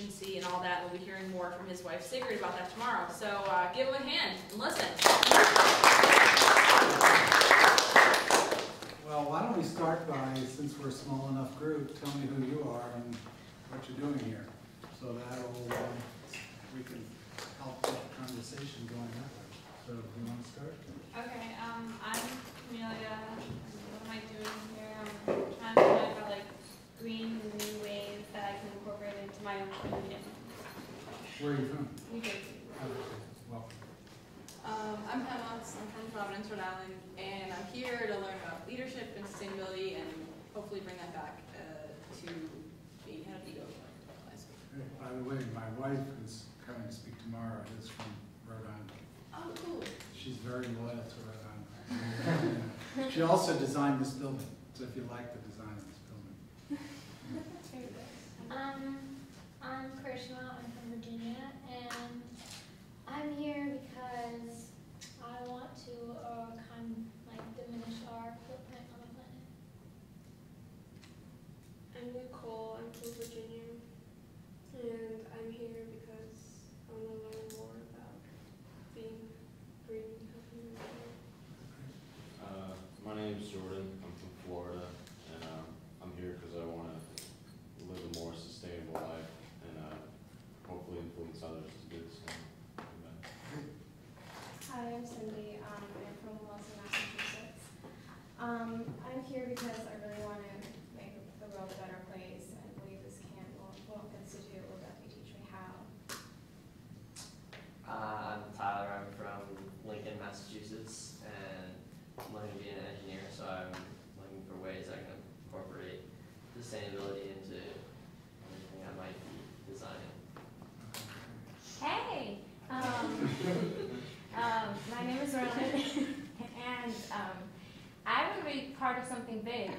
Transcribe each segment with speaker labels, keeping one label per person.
Speaker 1: efficiency and all that. We'll be hearing more from his wife Sigrid about that tomorrow. So give him a hand and listen.
Speaker 2: Well, why don't we start by, since we're a small enough group, tell me who you are and what you're doing here. So that'll, we can help get the conversation going that way. So you want to start?
Speaker 3: Okay, I'm Amelia. What am I doing here? I'm trying to find about like green and new ways that I can incorporate into my own community.
Speaker 2: Where are you from?
Speaker 3: New Jersey.
Speaker 2: Welcome.
Speaker 4: I'm Emma. I'm from Providence, Rhode Island, and I'm here to learn about leadership and sustainability and hopefully bring that back to being head of ego.
Speaker 2: By the way, my wife, who's coming to speak tomorrow, is from Rhode Island.
Speaker 4: Oh, cool.
Speaker 2: She's very loyal to Rhode Island. She also designed this building, so if you like the design of this building.
Speaker 5: I'm Karishma. I'm from Virginia, and I'm here because I want to kind of like diminish our footprint on the planet.
Speaker 6: I'm Nicole. I'm from Virginia, and I'm here because I want to learn more about being green and healthy.
Speaker 7: My name's Jordan. I'm from Florida, and I'm here because I want to live a more sustainable life and hopefully influence others to do the same.
Speaker 8: Hi, I'm Cindy. I'm from Wilson, Massachusetts. I'm here because I really want to make the world a better place and believe this won't institute will definitely teach me how.
Speaker 9: I'm Tyler. I'm from Lincoln, Massachusetts, and I'm looking to be an engineer, so I'm looking for ways I can incorporate sustainability into everything I might be designing.
Speaker 5: Hey, my name is Ronan, and I want to be part of something big.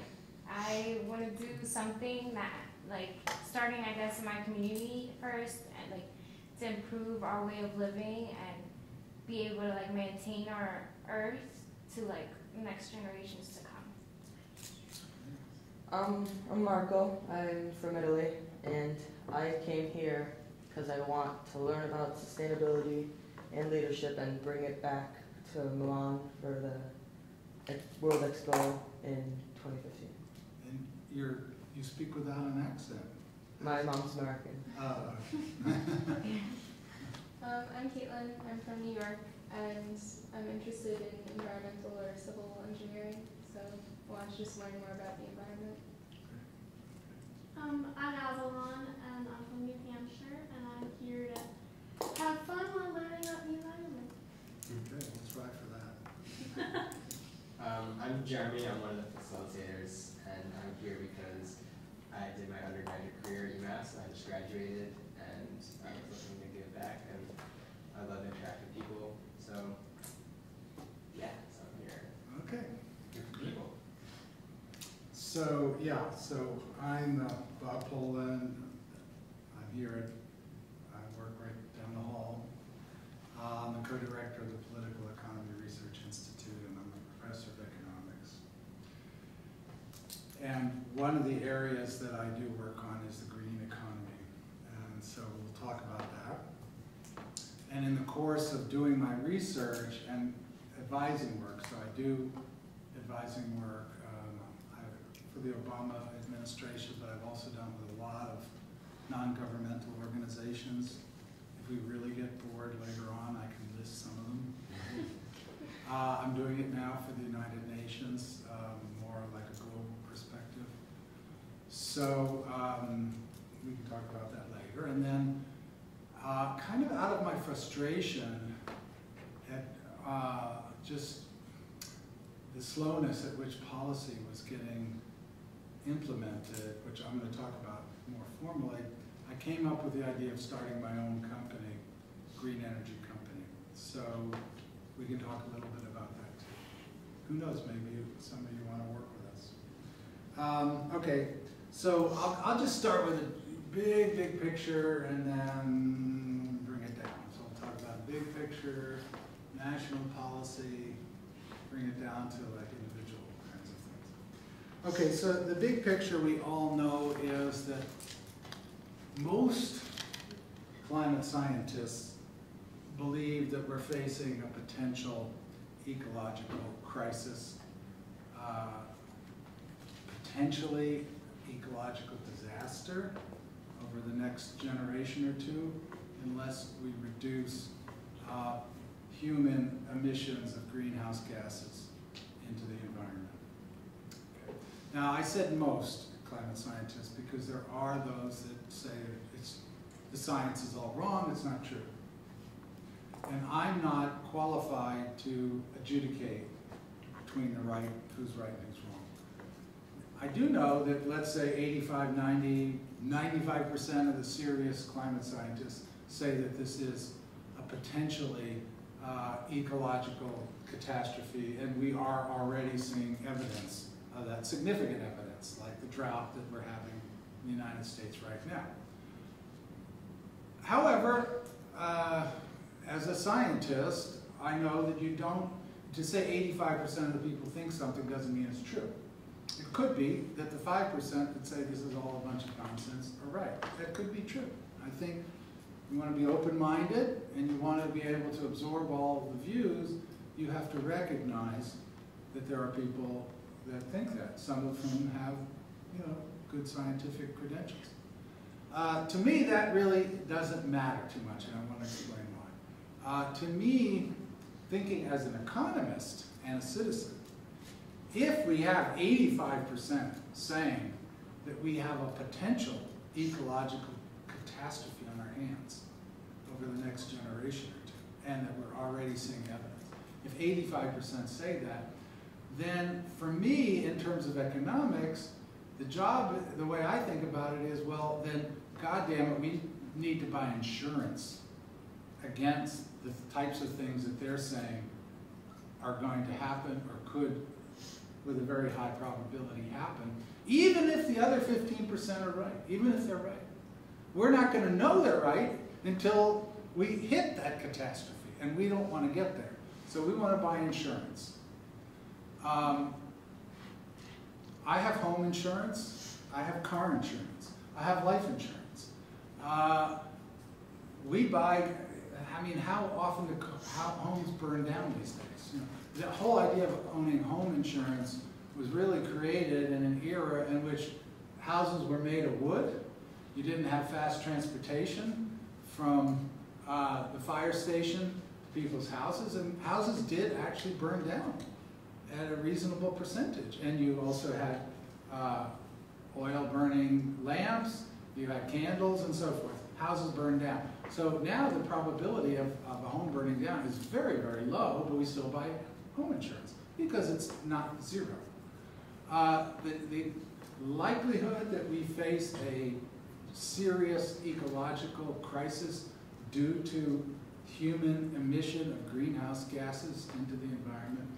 Speaker 5: I want to do something that, like, starting, I guess, in my community first, and like to improve our way of living and be able to like maintain our earth to like next generations to come.
Speaker 10: I'm Marco. I'm from Italy, and I came here because I want to learn about sustainability and leadership and bring it back to Milan for the World Expo in 2015.
Speaker 2: And you speak without an accent.
Speaker 10: My mom's American.
Speaker 6: I'm Caitlin. I'm from New York, and I'm interested in environmental or civil engineering, so I want to just learn more about the environment.
Speaker 11: I'm Avalon, and I'm from New Hampshire, and I'm here to have fun while learning about the environment.
Speaker 2: Okay, let's try for that.
Speaker 12: I'm Jeremy. I'm one of the facilitators, and I'm here because I did my undergraduate career at UMass. I just graduated, and I was looking to give back, and I love interacting with people. So, yeah, so I'm here.
Speaker 2: Okay.
Speaker 12: Good for people.
Speaker 2: So, yeah, so I'm Bob Pollin. I'm here I work right down the hall. I'm the co-director of the Political Economy Research Institute, and I'm a professor of economics. And one of the areas that I do work on is the green economy. And so we'll talk about that. And in the course of doing my research and advising work, so I do advising work for the Obama administration, but I've also done with a lot of non-governmental organizations. If we really get bored later on, I can list some of them. I'm doing it now for the United Nations, more like a global perspective. So we can talk about that later. And then kind of out of my frustration at just the slowness at which policy was getting implemented, which I'm going to talk about more formally, I came up with the idea of starting my own company, Green Energy Company. So we can talk a little bit about that too. Who knows, maybe some of you want to work with us. Okay, so I'll just start with a big picture and then bring it down. So I'll talk about big picture, national policy, bring it down to like individual kinds of things. Okay, so the big picture we all know is that most climate scientists believe that we're facing a potential ecological crisis, potentially ecological disaster over the next generation or two, unless we reduce human emissions of greenhouse gases into the environment. Okay. Now, I said most climate scientists because there are those that say the science is all wrong, it's not true. And I'm not qualified to adjudicate between who's right and who's wrong. I do know that, let's say 85, 90, 95% of the serious climate scientists say that this is a potentially ecological catastrophe, and we are already seeing evidence of that, significant evidence, like the drought that we're having in the United States right now. However, as a scientist, I know that you don't, to say 85% of the people think something doesn't mean it's true. It could be that the 5% that say this is all a bunch of nonsense are right. That could be true. I think you want to be open-minded and you want to be able to absorb all of the views. You have to recognize that there are people that think that, some of whom have, good scientific credentials. To me, that really doesn't matter too much, and I want to explain why. To me, thinking as an economist and a citizen, if we have 85% saying that we have a potential ecological catastrophe on our hands over the next generation or two, and that we're already seeing evidence, if 85% say that, then for me, in terms of economics, the way I think about it is, well, then, goddamn it, we need to buy insurance against the types of things that they're saying are going to happen or could, with a very high probability, happen, even if the other 15% are right, even if they're right. We're not going to know they're right until we hit that catastrophe, and we don't want to get there. So we want to buy insurance. I have home insurance, I have car insurance, I have life insurance. We buy, how often do homes burn down these days? The whole idea of owning home insurance was really created in an era in which houses were made of wood. You didn't have fast transportation from the fire station to people's houses, and houses did actually burn down at a reasonable percentage. And you also had oil burning lamps, you had candles and so forth. Houses burned down. So now the probability of a home burning down is very, very low, but we still buy home insurance because it's not zero. The likelihood that we face a serious ecological crisis due to human emission of greenhouse gases into the environment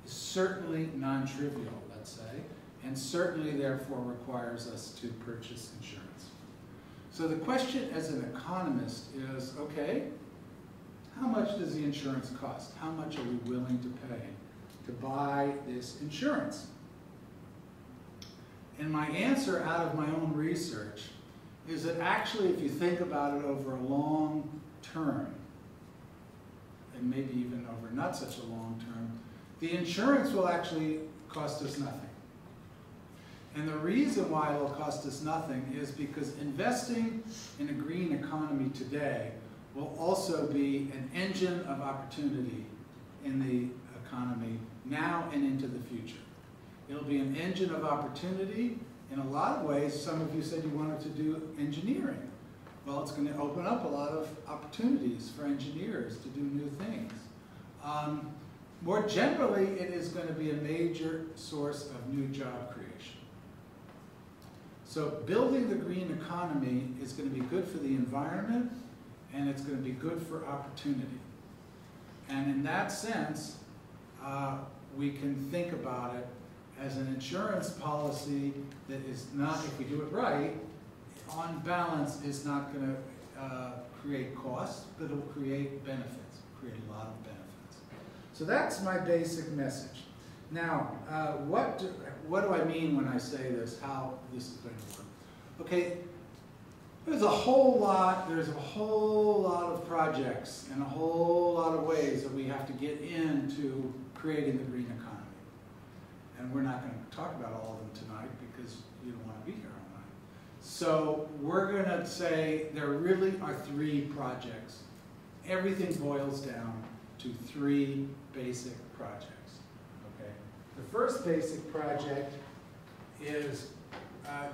Speaker 2: is certainly non-trivial, let's say, and certainly therefore requires us to purchase insurance. So the question as an economist is, okay, how much does the insurance cost? How much are we willing to pay to buy this insurance? And my answer out of my own research is that actually, if you think about it over a long term, and maybe even over not such a long term, the insurance will actually cost us nothing. And the reason why it will cost us nothing is because investing in a green economy today will also be an engine of opportunity in the economy now and into the future. It'll be an engine of opportunity in a lot of ways. Some of you said you wanted to do engineering. Well, it's going to open up a lot of opportunities for engineers to do new things. More generally, it is going to be a major source of new job creation. So building the green economy is going to be good for the environment, and it's going to be good for opportunity. And in that sense, we can think about it as an insurance policy that is not, if we do it right, on balance is not going to create costs, but it will create benefits, create a lot of benefits. So that's my basic message. Now, what do I mean when I say this, how this is going to work? Okay, There's a whole lot of projects and a whole lot of ways that we have to get into creating the green economy. And we're not going to talk about all of them tonight because you don't want to be here all night. So we're going to say there really are 3 projects. Everything boils down to 3 basic projects. Okay. The first basic project is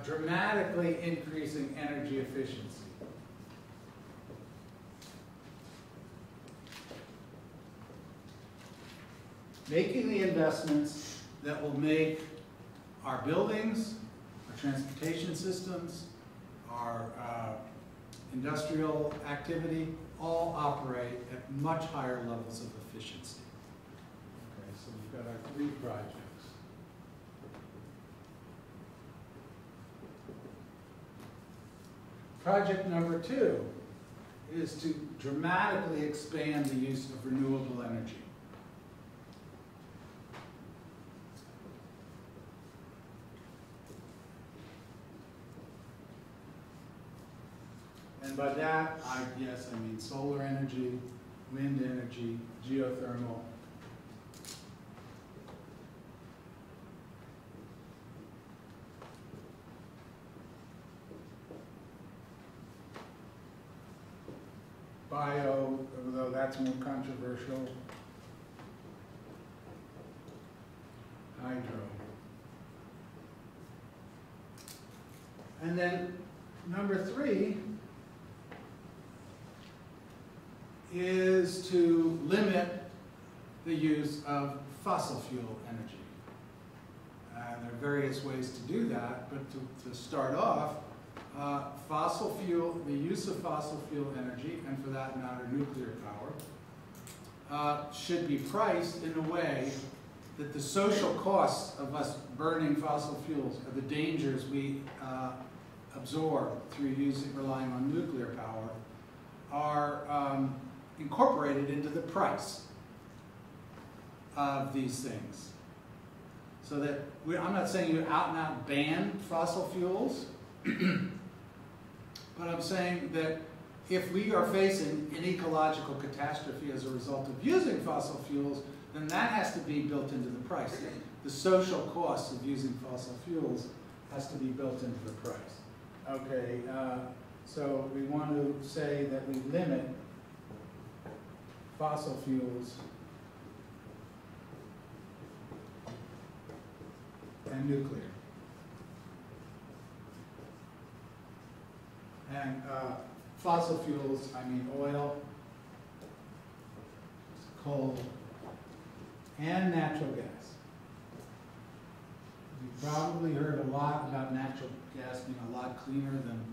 Speaker 2: dramatically increasing energy efficiency. Making the investments that will make our buildings, our transportation systems, our industrial activity all operate at much higher levels of efficiency. Okay, so we've got our 3 projects. Project number 2 is to dramatically expand the use of renewable energy. And by that, I mean solar energy, wind energy, geothermal. Bio, although that's more controversial. Hydro. And then number 3 is to limit the use of fossil fuel energy. And there are various ways to do that, but to start off, the use of fossil fuel energy, and for that matter nuclear power, should be priced in a way that the social costs of us burning fossil fuels, or the dangers we absorb through relying on nuclear power, are incorporated into the price of these things. So that, I'm not saying you out and out ban fossil fuels, but I'm saying that if we are facing an ecological catastrophe as a result of using fossil fuels, then that has to be built into the price. The social cost of using fossil fuels has to be built into the price. Okay, so we want to say that we limit fossil fuels and nuclear. And fossil fuels, I mean oil, coal, and natural gas. You've probably heard a lot about natural gas being a lot cleaner than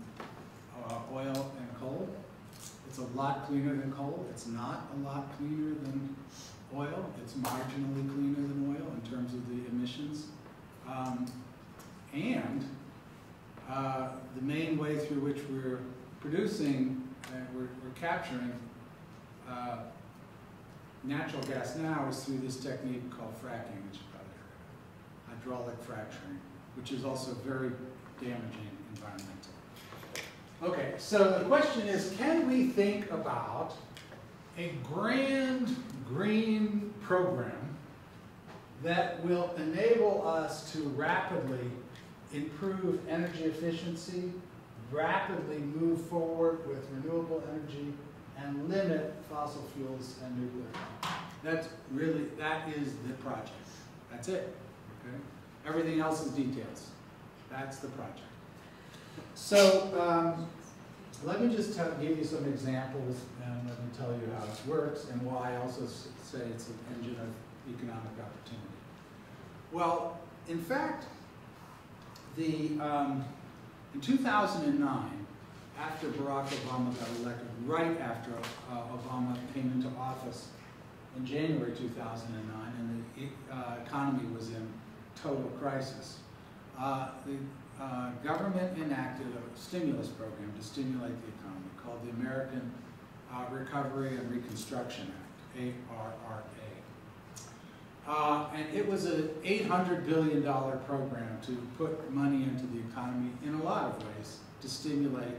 Speaker 2: oil and coal. It's a lot cleaner than coal. It's not a lot cleaner than oil. It's marginally cleaner than oil in terms of the emissions. The main way through which we're producing, we're capturing natural gas now is through this technique called fracking, which you probably heard of. Hydraulic fracturing, which is also very damaging environmentally. Okay, so the question is, can we think about a grand green program that will enable us to rapidly improve energy efficiency, rapidly move forward with renewable energy, and limit fossil fuels and nuclear power? That is the project. That's it. Okay? Everything else is details. That's the project. So let me just give you some examples and let me tell you how this works and why I also say it's an engine of economic opportunity. Well, in fact, in 2009, after Barack Obama got elected, right after Obama came into office in January 2009, and the economy was in total crisis, the government enacted a stimulus program to stimulate the economy called the American Recovery and Reconstruction Act, ARRA. And it was an $800 billion program to put money into the economy in a lot of ways to stimulate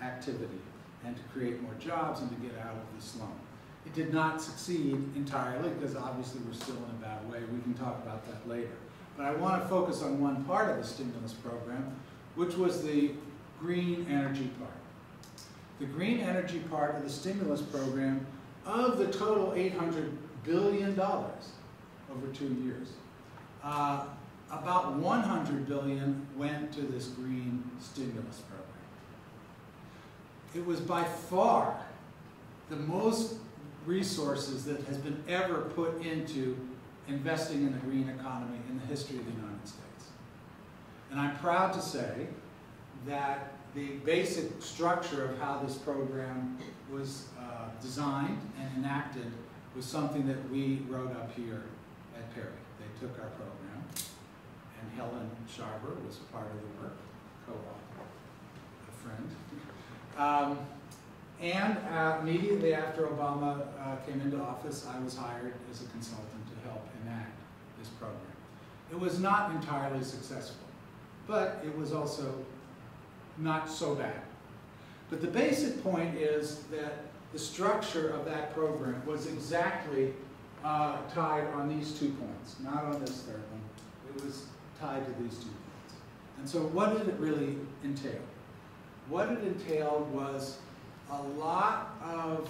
Speaker 2: activity and to create more jobs and to get out of the slum. It did not succeed entirely because obviously we're still in a bad way. We can talk about that later. But I want to focus on one part of the stimulus program, which was the green energy part. The green energy part of the stimulus program, of the total $800 billion over 2 years, about $100 billion went to this green stimulus program. It was by far the most resources that has been ever put into investing in the green economy in the history of the United States. And I'm proud to say that the basic structure of how this program was designed and enacted was something that we wrote up here at Perry. They took our program, and Helen Sharber was part of the work, co-author, a friend. Immediately after Obama came into office, I was hired as a consultant to help enact this program. It was not entirely successful, but it was also not so bad. But the basic point is that the structure of that program was exactly tied on these 2 points, not on this third one. It was tied to these 2 points. And so what did it really entail? What it entailed was a lot of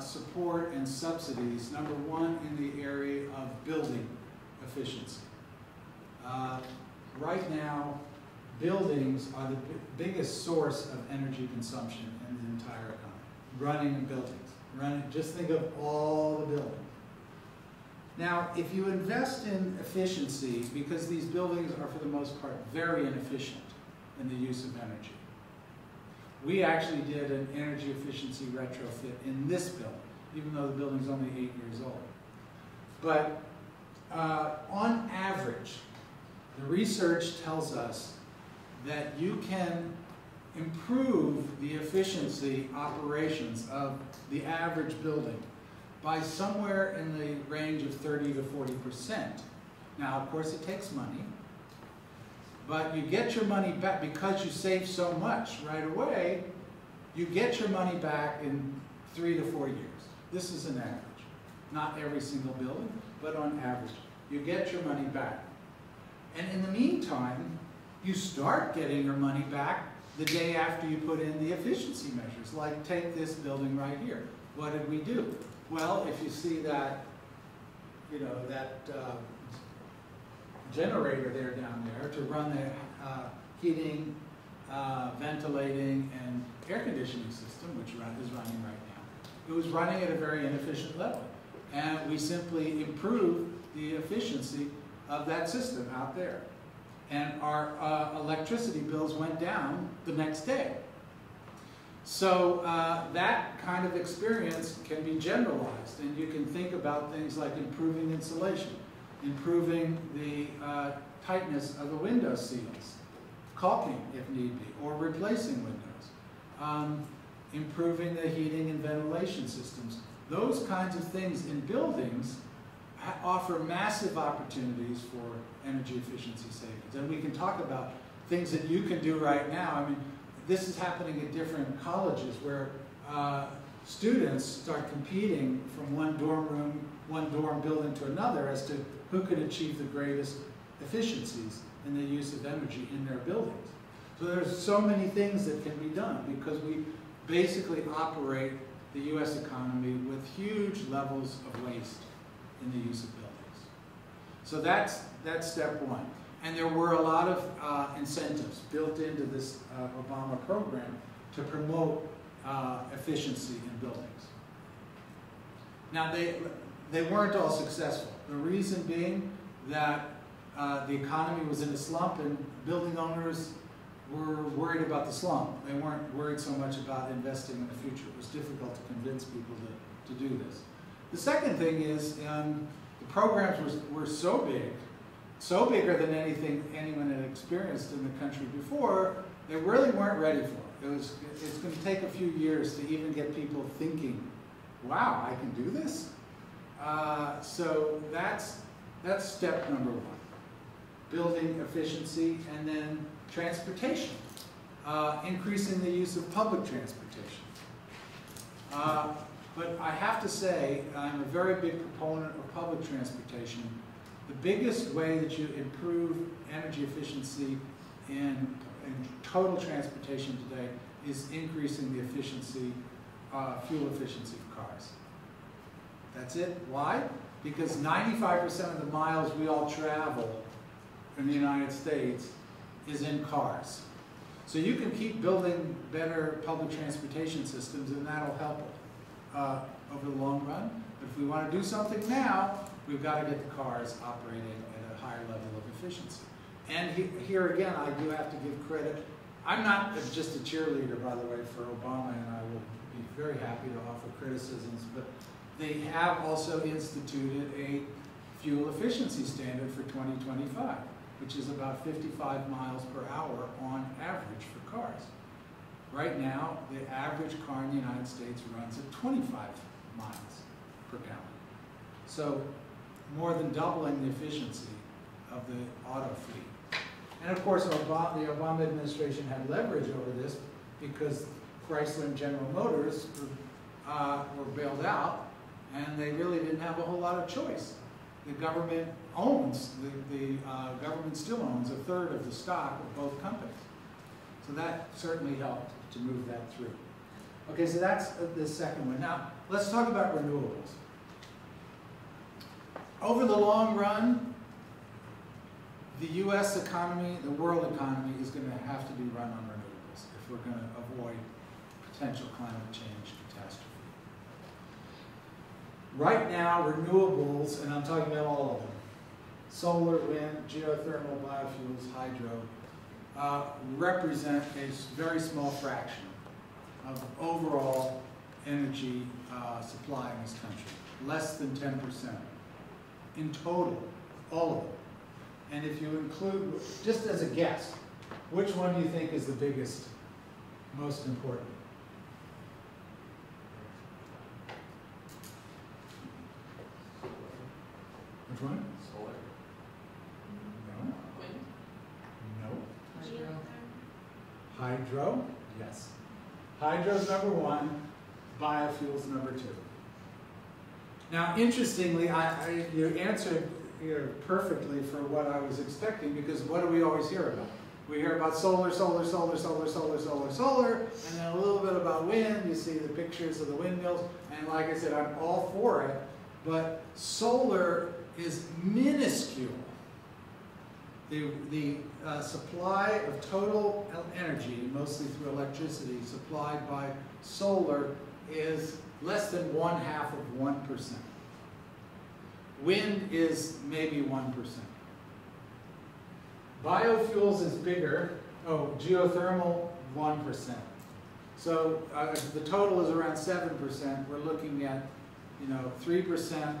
Speaker 2: support and subsidies, number one, in the area of building efficiency. Right now, buildings are the biggest source of energy consumption in the entire economy. Running buildings. Just think of all the buildings. Now, if you invest in efficiency, because these buildings are for the most part very inefficient in the use of energy. We actually did an energy efficiency retrofit in this building, even though the building's only 8 years old. But on average, the research tells us that you can improve the efficiency operations of the average building by somewhere in the range of 30 to 40%. Now, of course, it takes money, but you get your money back because you save so much right away. You get your money back in 3 to 4 years. This is an average. Not every single building, but on average. You get your money back. And in the meantime, you start getting your money back the day after you put in the efficiency measures. Like, take this building right here. What did we do? Well, if you see that, you know, that generator there down there to run the heating, ventilating, and air conditioning system, which is running right now, it was running at a very inefficient level. And we simply improved the efficiency of that system out there. And our electricity bills went down the next day. So that kind of experience can be generalized, and you can think about things like improving insulation, improving the tightness of the window seals, caulking if need be, or replacing windows, improving the heating and ventilation systems. Those kinds of things in buildings offer massive opportunities for energy efficiency savings. And we can talk about things that you can do right now. I mean, this is happening at different colleges where students start competing from one dorm building to another as to who could achieve the greatest efficiencies in the use of energy in their buildings. So there's so many things that can be done because we basically operate the U.S. economy with huge levels of waste in the use of buildings. So that's step one. And there were a lot of incentives built into this Obama program to promote efficiency in buildings. Now, they weren't all successful. The reason being that the economy was in a slump and building owners were worried about the slump. They weren't worried so much about investing in the future. It was difficult to convince people to do this. The second thing is the programs were so big, so bigger than anything anyone had experienced in the country before, they really weren't ready for it. It's going to take a few years to even get people thinking, wow, I can do this? So that's step number one. Building efficiency, and then transportation. increasing the use of public transportation. But I have to say, I'm a very big proponent of public transportation. The biggest way that you improve energy efficiency in total transportation today is increasing the efficiency, fuel efficiency of cars. That's it. Why? Because 95% of the miles we all travel in the United States is in cars. So you can keep building better public transportation systems and that'll help over the long run. But if we want to do something now, we've got to get the cars operating at a higher level of efficiency. And here again, I do have to give credit. I'm not just a cheerleader, by the way, for Obama, and I will be very happy to offer criticisms, but they have also instituted a fuel efficiency standard for 2025, which is about 55 miles per hour on average for cars. Right now, the average car in the United States runs at 25 miles per gallon. So more than doubling the efficiency of the auto fleet. And of course, the Obama administration had leverage over this because Chrysler and General Motors were bailed out, and they really didn't have a whole lot of choice. The government owns, the government still owns a third of the stock of both companies. So that certainly helped to move that through. Okay, so that's the second one. Now, let's talk about renewables. Over the long run, the US economy, the world economy is going to have to be run on renewables if we're going to avoid potential climate change catastrophe. Right now, renewables, and I'm talking about all of them, solar, wind, geothermal, biofuels, hydro, represent a very small fraction of overall energy supply in this country, less than 10% in total, all of them. And if you include, just as a guess, which one do you think is the biggest, most important? Which one?
Speaker 9: Solar.
Speaker 2: No.
Speaker 4: Wind.
Speaker 2: No. Hydro? Yes. Hydro's number one, biofuels number two. Now, interestingly, you answered perfectly for what I was expecting, because what do we always hear about? We hear about solar, solar, solar, solar, solar, solar, solar, and then a little bit about wind. You see the pictures of the windmills, and like I said, I'm all for it, but solar is minuscule. The supply of total energy, mostly through electricity, supplied by solar is less than 0.5%. Wind is maybe 1%. Biofuels is bigger. Oh, geothermal, 1%. So the total is around 7%. We're looking at, 3%,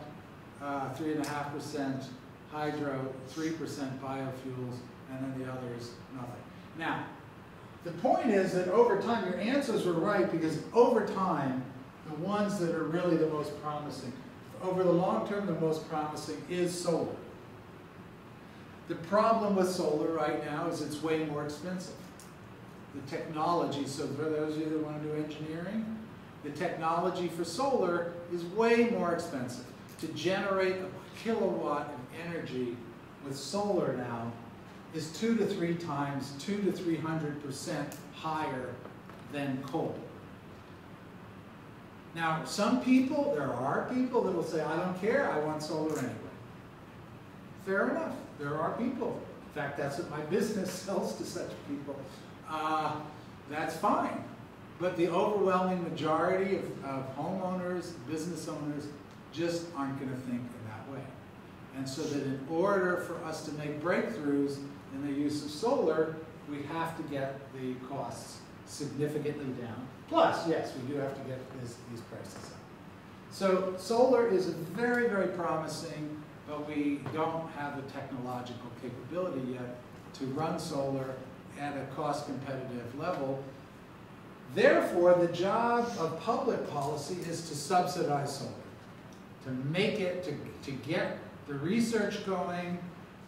Speaker 2: 3.5% hydro, 3% biofuels, and then the others, nothing. Now, the point is that over time, your answers were right, because over time, the ones that are really the most promising, over the long term, the most promising is solar. The problem with solar right now is it's way more expensive. The technology, so for those of you that want to do engineering, the technology for solar is way more expensive. To generate a kilowatt of energy with solar now is 2 to 3 times, 200 to 300% higher than coal. Now, there are people that will say, I don't care, I want solar anyway. Fair enough, there are people. In fact, that's what my business sells to such people. That's fine. But the overwhelming majority of homeowners, business owners, just aren't going to think in that way. And so that in order for us to make breakthroughs in the use of solar, we have to get the costs significantly down. Plus, yes, we do have to get these prices up. So solar is very, very promising, but we don't have the technological capability yet to run solar at a cost competitive level. Therefore, the job of public policy is to subsidize solar, to make it, to get the research going,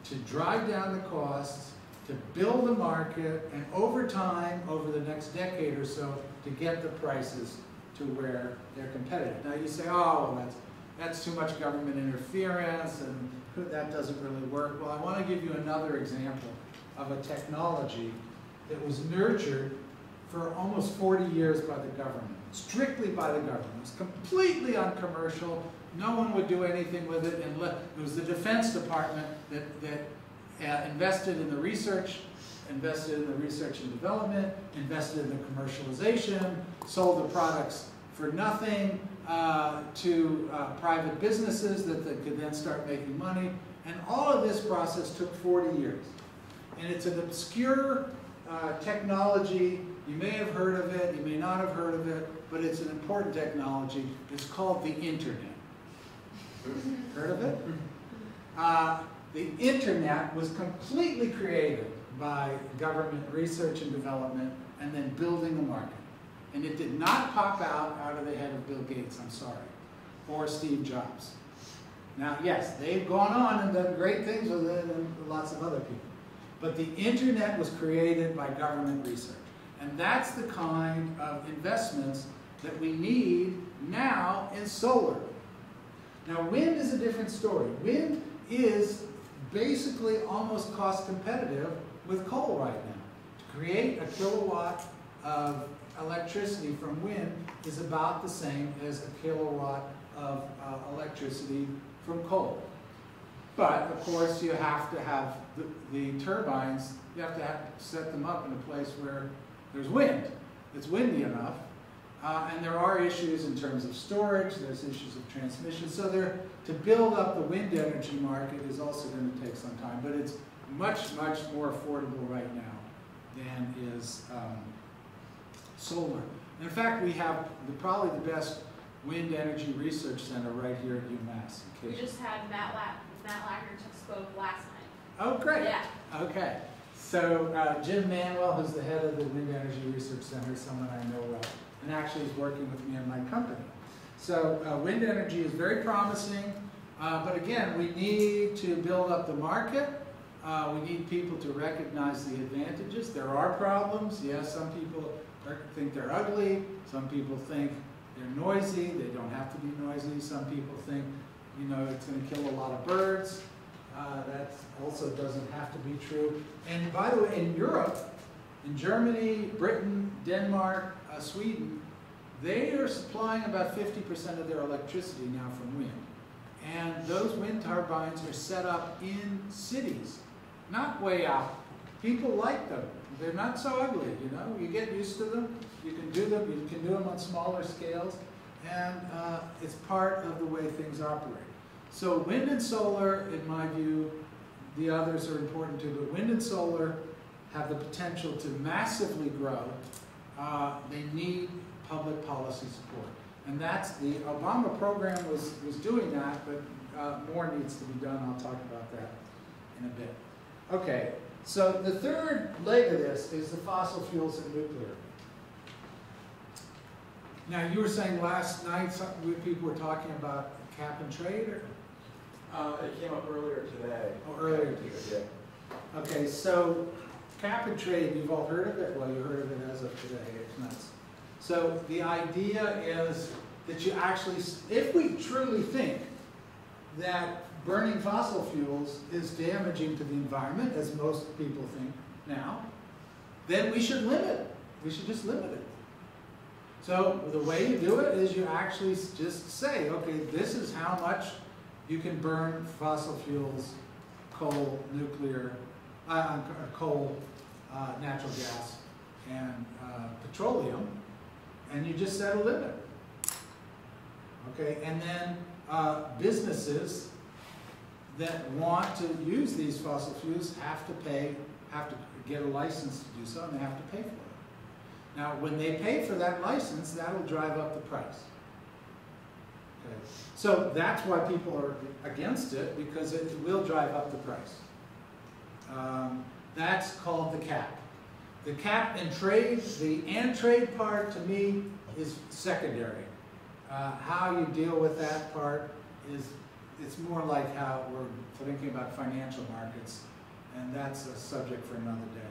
Speaker 2: to drive down the costs, to build a market, and over time, over the next decade or so, to get the prices to where they're competitive. Now you say, oh, well, that's too much government interference, and that doesn't really work. Well, I want to give you another example of a technology that was nurtured for almost 40 years by the government, strictly by the government. It was completely uncommercial. No one would do anything with it. And it was the Defense Department that invested in the research, invested in the research and development, invested in the commercialization, sold the products for nothing to private businesses that could then start making money. And all of this process took 40 years. And it's an obscure technology. You may have heard of it, you may not have heard of it, but it's an important technology. It's called the Internet. Heard of it? The Internet was completely created by government research and development and then building the market. And it did not pop out of the head of Bill Gates, I'm sorry, or Steve Jobs. Now, yes, they've gone on and done great things with it and lots of other people. But the Internet was created by government research. And that's the kind of investments that we need now in solar. Now, wind is a different story. Wind is basically almost cost competitive with coal right now. To create a kilowatt of electricity from wind is about the same as a kilowatt of electricity from coal. But, of course, you have to have the turbines, you have to set them up in a place where there's wind. It's windy enough. And there are issues in terms of storage, there's issues of transmission. So to build up the wind energy market is also going to take some time. But it's much, much more affordable right now than is solar. In fact, we have probably the best wind energy research center right here at UMass.
Speaker 1: We just had Matt Lacker spoke last night.
Speaker 2: Oh, great.
Speaker 1: Yeah.
Speaker 2: Okay. So Jim Manuel, who's the head of the Wind Energy Research Center, is someone I know well, and actually is working with me in my company. So wind energy is very promising, but again, we need to build up the market. We need people to recognize the advantages. There are problems. Yes, some people think they're ugly. Some people think they're noisy. They don't have to be noisy. Some people think, you know, it's going to kill a lot of birds. That also doesn't have to be true. And by the way, in Europe, in Germany, Britain, Denmark, Sweden, they are supplying about 50% of their electricity now from wind. And those wind turbines are set up in cities, not way out. People like them. They're not so ugly, you know. You get used to them. You can do them. You can do them on smaller scales. And it's part of the way things operate. So wind and solar, in my view, the others are important too, but wind and solar have the potential to massively grow. They need public policy support. And that's the Obama program was doing that, but more needs to be done. I'll talk about that in a bit. Okay, so the third leg of this is the fossil fuels and nuclear. Now, you were saying last night people were talking about cap and trade, or?
Speaker 13: It came up earlier today.
Speaker 2: Oh, earlier today. Yeah. Okay, so cap and trade, you've all heard of it? Well, you heard of it as of today. It's nuts. So the idea is that you actually, if we truly think that burning fossil fuels is damaging to the environment, as most people think now, then we should limit it. We should just limit it. So the way you do it is you actually just say, okay, this is how much you can burn fossil fuels, coal, nuclear, coal, natural gas, and petroleum, and you just set a limit. Okay, and then businesses that want to use these fossil fuels have to get a license to do so, and they have to pay for it. Now, when they pay for that license, that'll drive up the price. Okay. So that's why people are against it, because it will drive up the price. That's called the cap. The cap and trade, the and trade part to me is secondary. How you deal with that part is, it's more like how we're thinking about financial markets and that's a subject for another day.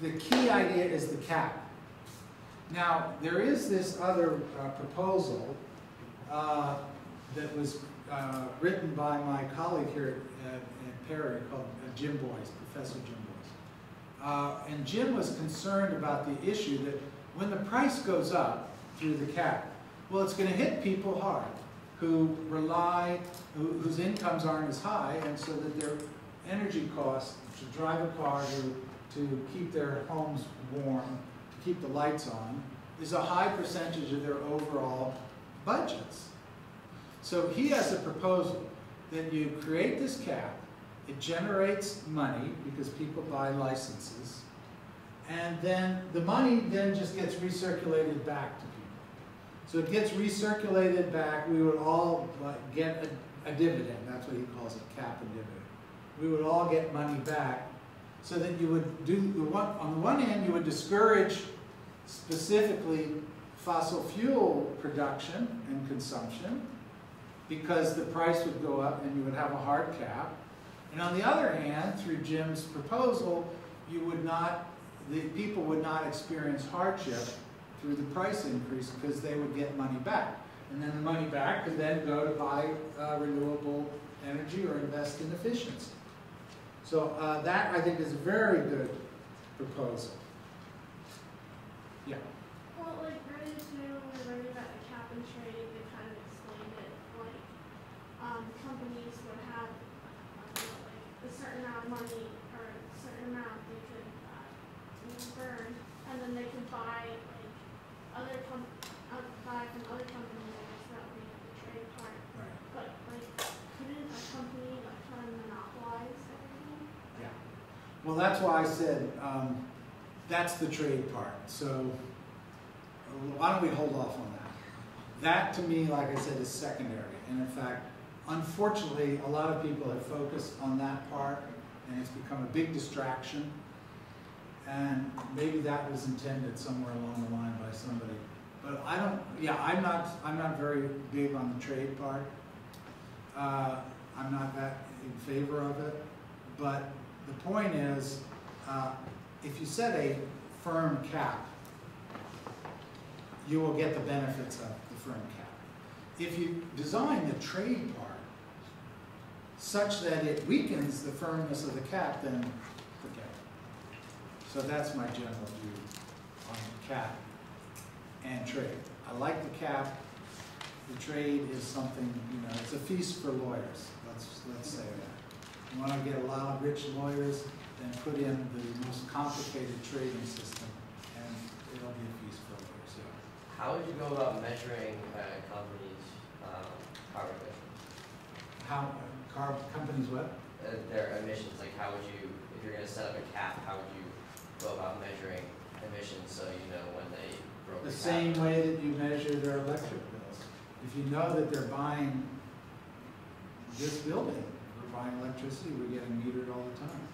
Speaker 2: The key idea is the cap. Now, there is this other proposal that was written by my colleague here at Perry called Jim Boyce, Professor Jim Boyce. And Jim was concerned about the issue that when the price goes up through the cap, well, it's going to hit people hard who rely, whose incomes aren't as high, and so that their energy costs to drive a car to keep their homes warm, to keep the lights on, is a high percentage of their overall budgets. So he has a proposal that you create this cap, it generates money because people buy licenses, and then the money then just gets recirculated back to people. So it gets recirculated back, we would all get a dividend, that's what he calls it, cap and dividend. We would all get money back, so that you would do, on the one hand, you would discourage specifically fossil fuel production and consumption, because the price would go up and you would have a hard cap. And on the other hand, through Jim's proposal, you would not, the people would not experience hardship through the price increase because they would get money back. And then the money back could then go to buy renewable energy or invest in efficiency. So that, I think, is a very good proposal. Yeah?
Speaker 11: Well, like earlier today when we were learning about the cap and trade, they kind of explained it like companies would have like a certain amount of money or a certain amount they could burn, and then they could buy like buy from other companies. I guess that would be the trade part.
Speaker 2: Right.
Speaker 11: But like, couldn't a company like kind of monopolize everything?
Speaker 2: Yeah. Well, that's why I said that's the trade part. So why don't we hold off on that? That, to me, like I said, is secondary. And in fact, unfortunately, a lot of people have focused on that part, and it's become a big distraction. And maybe that was intended somewhere along the line by somebody. But I don't, yeah, I'm not very big on the trade part. I'm not that in favor of it. But the point is, if you set a firm cap, you will get the benefits of the firm cap. If you design the trade part such that it weakens the firmness of the cap, then forget it. So that's my general view on cap and trade. I like the cap. The trade is something, you know, it's a feast for lawyers. Let's say that. You want to get a lot of rich lawyers, then put in the most complicated trading system, and it'll be a feast for lawyers. Yeah.
Speaker 9: How would you go about measuring a company's carbon emissions?
Speaker 2: How companies what?
Speaker 9: Their emissions. Like, how would you, if you're going to set up a cap, how would you go about measuring emissions so you know when they broke the cap?
Speaker 2: Same way that you measure their electric bills. If you know that they're buying this building, we're buying electricity, we're getting metered all the time.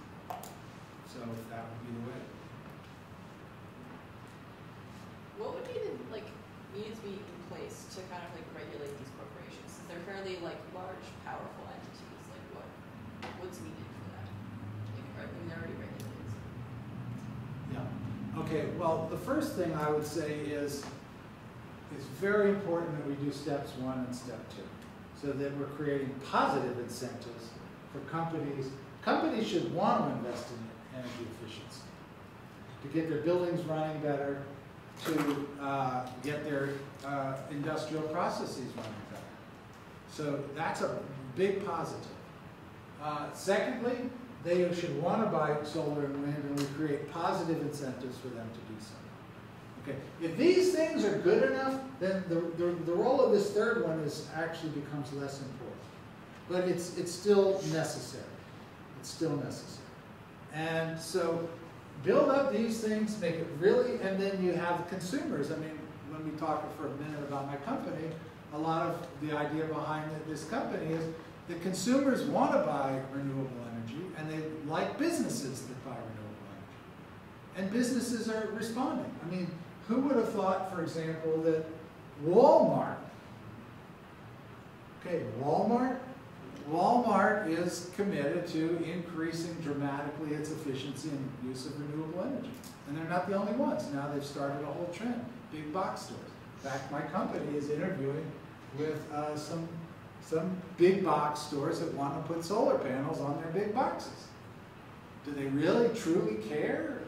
Speaker 2: So that would be the way.
Speaker 4: What would be the, like, need to be in place to kind of like regulate these corporations? They're fairly like large, powerful entities. Like what's needed for that? Like, I mean, they're already regulated.
Speaker 2: Yeah. Okay, well, the first thing I would say is it's very important that we do steps 1 and step 2, so that we're creating positive incentives for companies. Companies should want to invest in energy efficiency, to get their buildings running better, to get their industrial processes running better. So that's a big positive. Secondly, they should want to buy solar and wind, and we create positive incentives for them to do so. Okay, if these things are good enough, then the role of this third one actually becomes less important. But it's still necessary. It's still necessary. And so build up these things, make it really, and then you have consumers. I mean, let me talk for a minute about my company. A lot of the idea behind this company is that consumers want to buy renewable energy, and they like businesses that buy renewable energy. And businesses are responding. I mean, who would have thought, for example, that Walmart, okay, Walmart Walmart is committed to increasing dramatically its efficiency and use of renewable energy. And they're not the only ones. Now they've started a whole trend, big box stores. In fact, my company is interviewing with some big box stores that want to put solar panels on their big boxes. Do they really, truly care?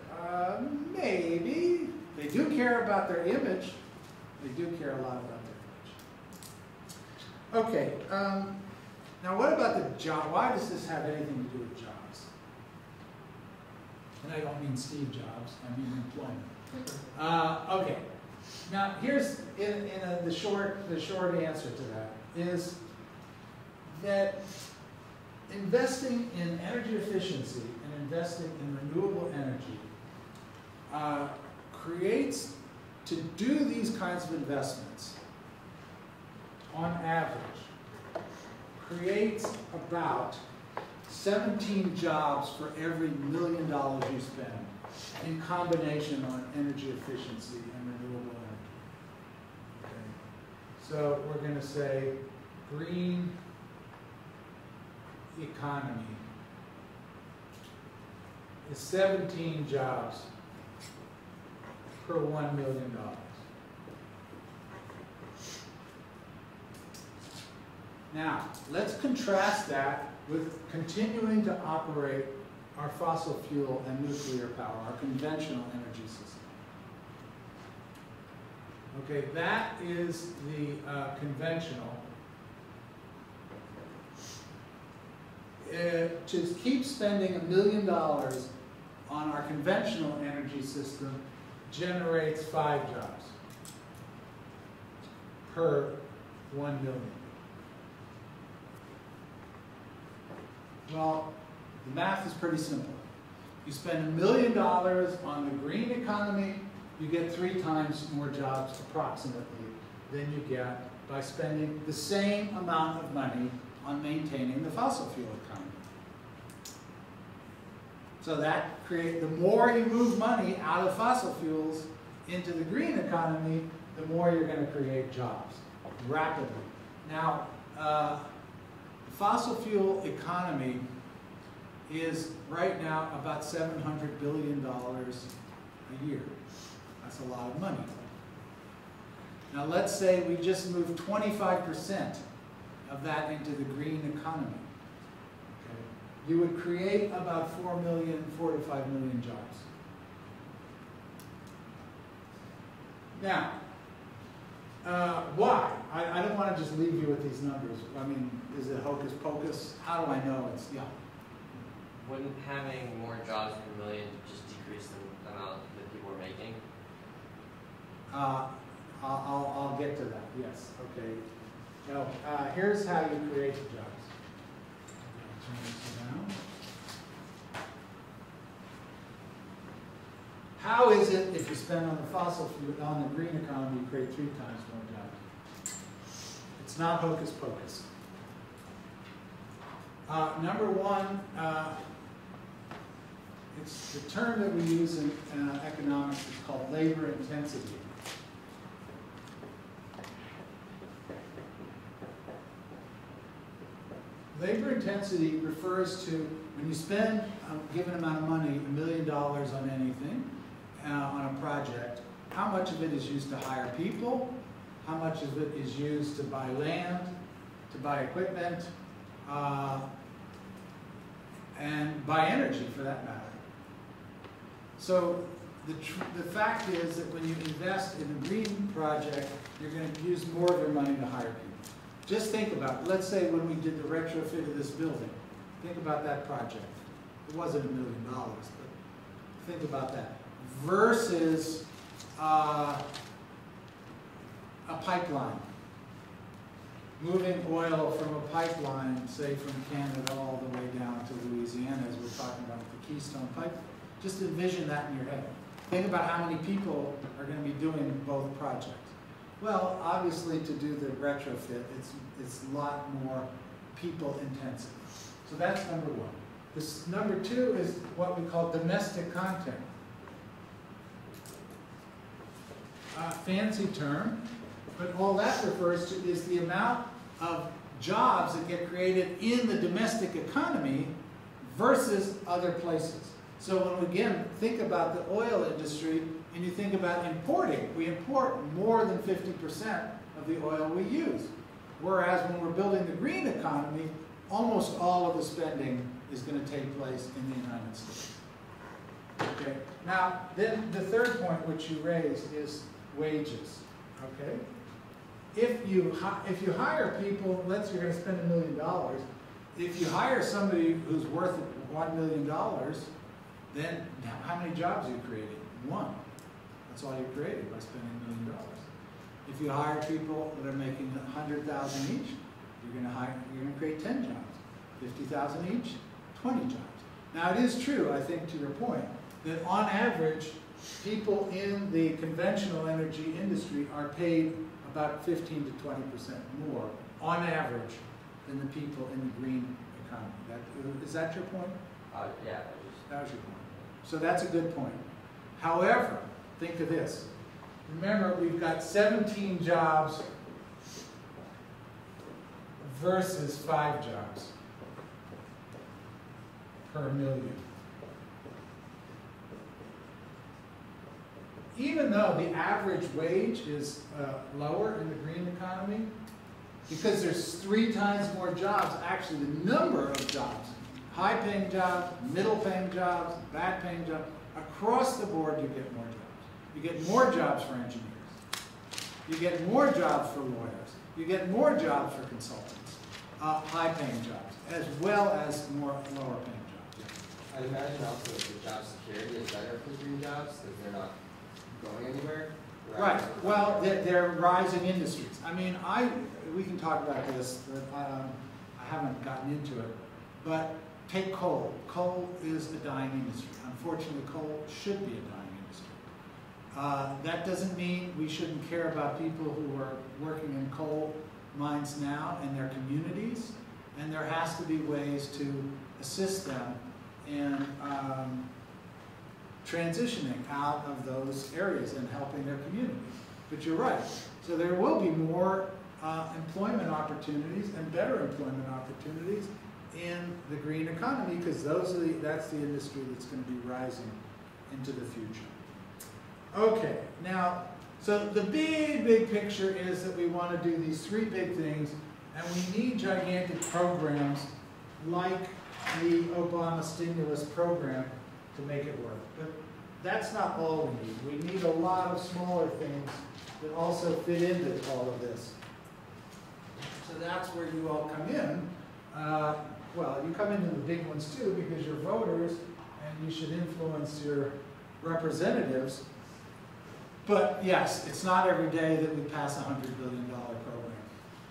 Speaker 2: Maybe. They do care about their image. They do care a lot about their image. Okay, now what about the job? Why does this have anything to do with jobs? And I don't mean Steve Jobs, I mean employment. Okay, now here's the short answer to that is that investing in energy efficiency and investing in renewable energy creates, to do these kinds of investments, on average, creates about 17 jobs for every $1 million you spend in combination on energy efficiency and renewable energy. Okay. So we're going to say green economy is 17 jobs per $1 million. Now, let's contrast that with continuing to operate our fossil fuel and nuclear power, our conventional energy system. Okay, that is the conventional. To keep spending $1 million on our conventional energy system generates 5 jobs per 1 million. Well, the math is pretty simple. You spend $1 million on the green economy, you get 3 times more jobs approximately than you get by spending the same amount of money on maintaining the fossil fuel economy. So that creates, the more you move money out of fossil fuels into the green economy, the more you're going to create jobs rapidly. Now, the fossil fuel economy is right now about $700 billion a year. That's a lot of money. Now let's say we just move 25% of that into the green economy. Okay. You would create about 4 to 5 million jobs. Now, why? I don't want to just leave you with these numbers. I mean, is it hocus pocus? How do I know it's, yeah.
Speaker 9: Wouldn't having more jobs per million just decrease the amount that people are making?
Speaker 2: I'll get to that, yes, okay. Now, here's how you create the jobs. Turn this around. How is it if you spend on the fossil fuel, on the green economy, you create 3 times more jobs? It's not hocus pocus. Number one, it's the term that we use in economics is called labor intensity. Labor intensity refers to when you spend a given amount of money, $1 million on anything, on a project, how much of it is used to hire people, how much of it is used to buy land, to buy equipment, and buy energy for that matter. So the fact is that when you invest in a green project, you're going to use more of your money to hire people. Just think about it. Let's say when we did the retrofit of this building, think about that project. It wasn't $1 million, but think about that. Versus a pipeline. Moving oil from a pipeline, say from Canada all the way down to Louisiana, as we're talking about with the Keystone Pipeline. Just envision that in your head. Think about how many people are going to be doing both projects. Well, obviously to do the retrofit, it's a lot more people intensive. So that's number one. This, number two is what we call domestic content. Fancy term, but all that refers to is the amount of jobs that get created in the domestic economy versus other places. So when we again think about the oil industry and you think about importing, we import more than 50% of the oil we use. Whereas when we're building the green economy, almost all of the spending is going to take place in the United States. Okay. Now, then the third point which you raised is wages. Okay. If you hire people, let's say you're going to spend $1 million. If you hire somebody who's worth $1 million, then how many jobs are you creating? One. That's all you're creating by spending $1 million. If you hire people that are making $100,000 each, you're going to create 10 jobs. 50,000 each, 20 jobs. Now it is true, I think, to your point, that on average, people in the conventional energy industry are paid about 15 to 20% more on average than the people in the green economy. Is that your point?
Speaker 9: Yeah.
Speaker 2: That was your point. So that's a good point. However, think of this. Remember, we've got 17 jobs versus 5 jobs per million. Even though the average wage is lower in the green economy, because there's 3 times more jobs, actually the number of jobs, high-paying jobs, middle-paying jobs, bad-paying jobs, across the board you get more jobs. You get more jobs for engineers. You get more jobs for lawyers. You get more jobs for consultants, high-paying jobs, as well as more lower-paying jobs.
Speaker 12: I'd imagine also that the job security is better for green jobs because they're not going anywhere.
Speaker 2: Right. Well, they're rising industries. I mean, we can talk about this, but I haven't gotten into it. But take coal. Coal is a dying industry. Unfortunately, coal should be a dying industry. That doesn't mean we shouldn't care about people who are working in coal mines now and their communities. And there has to be ways to assist them in transitioning out of those areas and helping their communities. But you're right. So there will be more employment opportunities and better employment opportunities in the green economy because that's the industry that's going to be rising into the future. Okay, now, so the big picture is that we want to do these 3 big things, and we need gigantic programs like the Obama stimulus program to make it work. But that's not all we need. We need a lot of smaller things that also fit into all of this. So that's where you all come in. Well, you come into the big ones too because you're voters and you should influence your representatives. But yes, it's not every day that we pass a $100 billion program.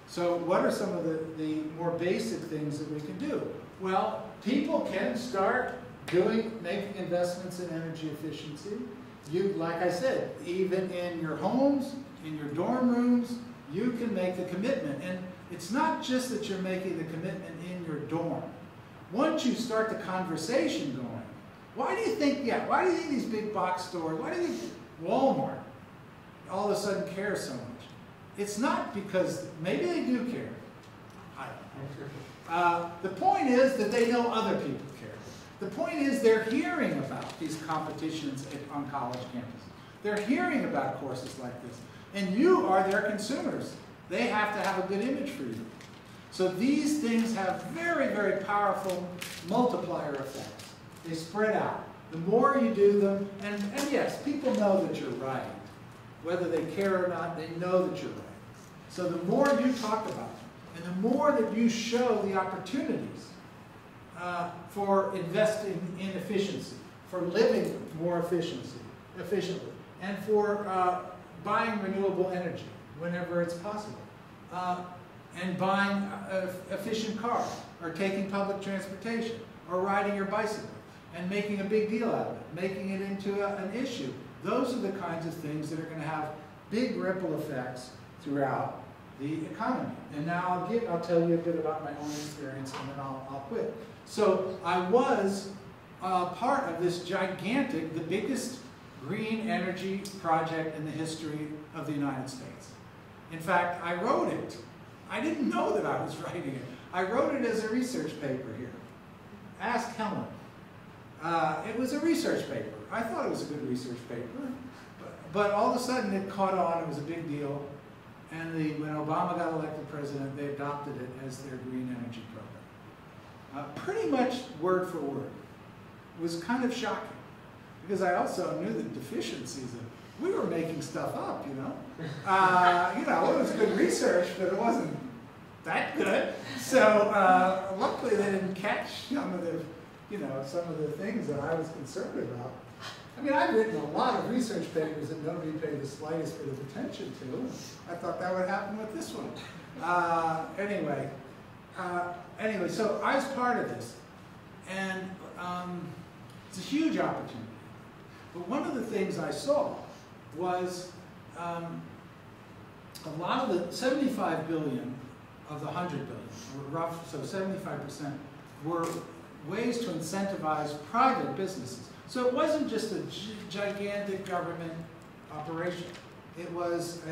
Speaker 2: So what are some of the more basic things that we can do? Well, people can start making investments in energy efficiency. Like I said, even in your homes, in your dorm rooms, you can make the commitment. And it's not just that you're making the commitment in your dorm. Once you start the conversation going, why do you think these big box stores, why do you think Walmart all of a sudden cares so much? It's not because, maybe they do care. I don't know. The point is that they know other people care. The point is they're hearing about these competitions on college campuses. They're hearing about courses like this. And you are their consumers. They have to have a good image for you. So these things have very powerful multiplier effects. They spread out. The more you do them, and yes, people know that you're right. Whether they care or not, they know that you're right. So the more you talk about them, and the more that you show the opportunities for investing in efficiency, for living more efficiently, and for buying renewable energy whenever it's possible, and buying efficient cars, or taking public transportation, or riding your bicycle, and making a big deal out of it, making it into an issue. Those are the kinds of things that are going to have big ripple effects throughout the economy. And now I'll tell you a bit about my own experience, and then I'll quit. So I was part of this gigantic, the biggest green energy project in the history of the United States. In fact, I wrote it. I didn't know that I was writing it. I wrote it as a research paper here. Ask Helen. It was a research paper. I thought it was a good research paper, but all of a sudden it caught on. It was a big deal. And when Obama got elected president, they adopted it as their green energy program. Pretty much word for word. It was kind of shocking, because I also knew the deficiencies of, we were making stuff up, you know. It was good research, but it wasn't that good. So luckily they didn't catch some of the things that I was concerned about. I mean, I've written a lot of research papers that nobody paid the slightest bit of attention to. I thought that would happen with this one. Anyway, so I was part of this, and it's a huge opportunity. But one of the things I saw was a lot of the 75 billion of the 100 billion, so 75%, were ways to incentivize private businesses. So it wasn't just a gigantic government operation. It was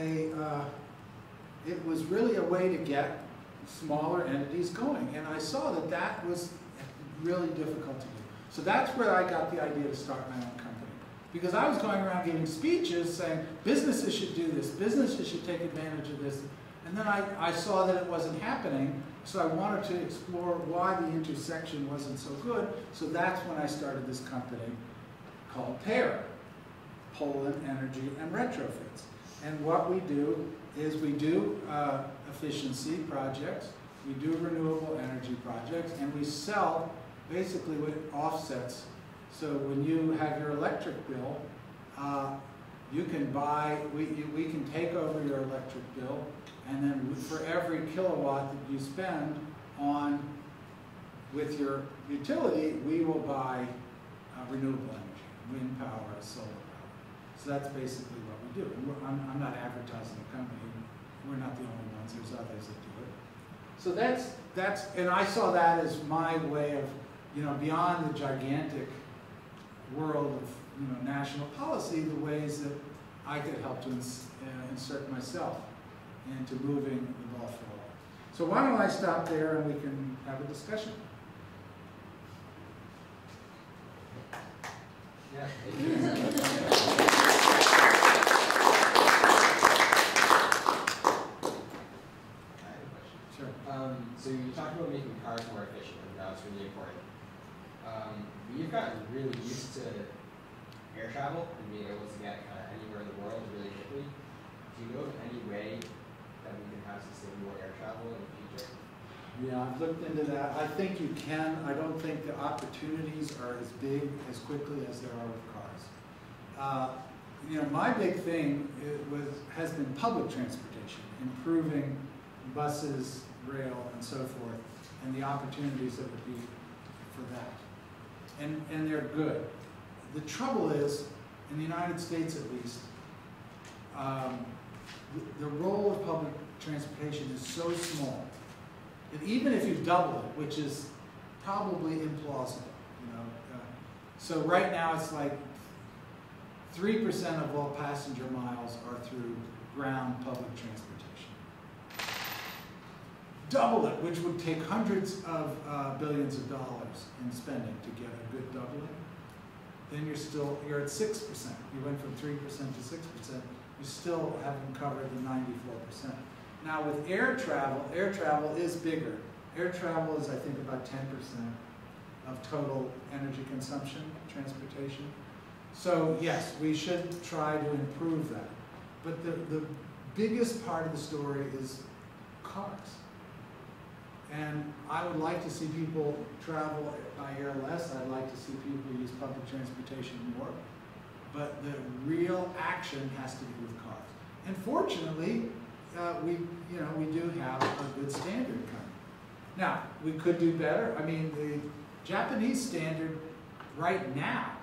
Speaker 2: really a way to get smaller entities going. And I saw that that was really difficult to do. So that's where I got the idea to start my own company. Because I was going around giving speeches saying, businesses should do this, businesses should take advantage of this. And then I saw that it wasn't happening, so I wanted to explore why the intersection wasn't so good. So that's when I started this company called PAIR, Pollin Energy and Retrofits. And what we do is we do efficiency projects, we do renewable energy projects, and we sell basically with offsets. So when you have your electric bill, you can buy, we can take over your electric bill, and then for every kilowatt that you spend on with your utility, we will buy renewable energy, wind power, solar power. So that's basically what we do. I'm not advertising the company. We're not the only ones. There's others that do it. So that's, and I saw that as my way of, beyond the gigantic world of, national policy, the ways that I could help to insert myself into moving the ball forward. So why don't I stop there and we can have a discussion?
Speaker 12: Yeah.
Speaker 2: Sure.
Speaker 12: So you talked about making cars more efficient, and that was really important. We've gotten really used to air travel and being able to get kind of anywhere in the world really quickly. Do you know of any way that we can have sustainable air travel in the future?
Speaker 2: Yeah, I've looked into that. I think you can. I don't think the opportunities are as big as quickly as there are with cars. My big thing has been public transportation, improving buses, rail, and so forth, and the opportunities that would be for that. And they're good. The trouble is, in the United States at least, the role of public transportation is so small that even if you double it, which is probably implausible, so right now it's like 3% of all passenger miles are through ground public transportation. Double it, which would take hundreds of billions of dollars in spending to get a good doubling, then you're at 6%. You went from 3% to 6%. You still haven't covered the 94%. Now with air travel is bigger. Air travel is, I think, about 10% of total energy consumption, transportation. So yes, we should try to improve that. But the biggest part of the story is cars. And I would like to see people travel by air less. I'd like to see people use public transportation more. But the real action has to be with cars. And fortunately, we do have a good standard coming. Now, we could do better. I mean, the Japanese standard right now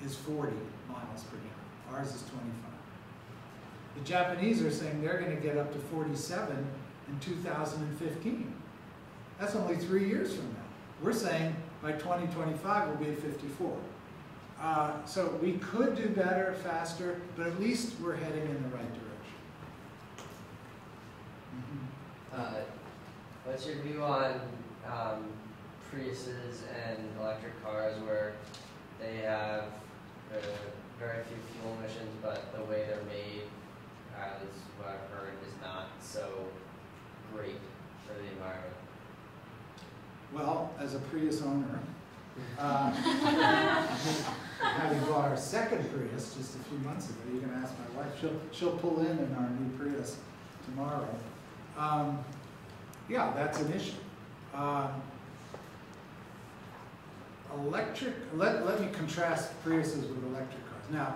Speaker 2: is 40 miles per gallon. Ours is 25. The Japanese are saying they're going to get up to 47 in 2015. That's only 3 years from now. We're saying by 2025 we'll be at 54. So we could do better, faster, but at least we're heading in the right direction.
Speaker 9: What's your view on Priuses and electric cars where they have very few fuel emissions, but the way they're made, as what I've heard, is not so great for the environment?
Speaker 2: Well, as a Prius owner, having bought our second Prius just a few months ago, you can ask my wife, she'll pull in our new Prius tomorrow. Yeah, that's an issue. Let me contrast Priuses with electric cars. Now,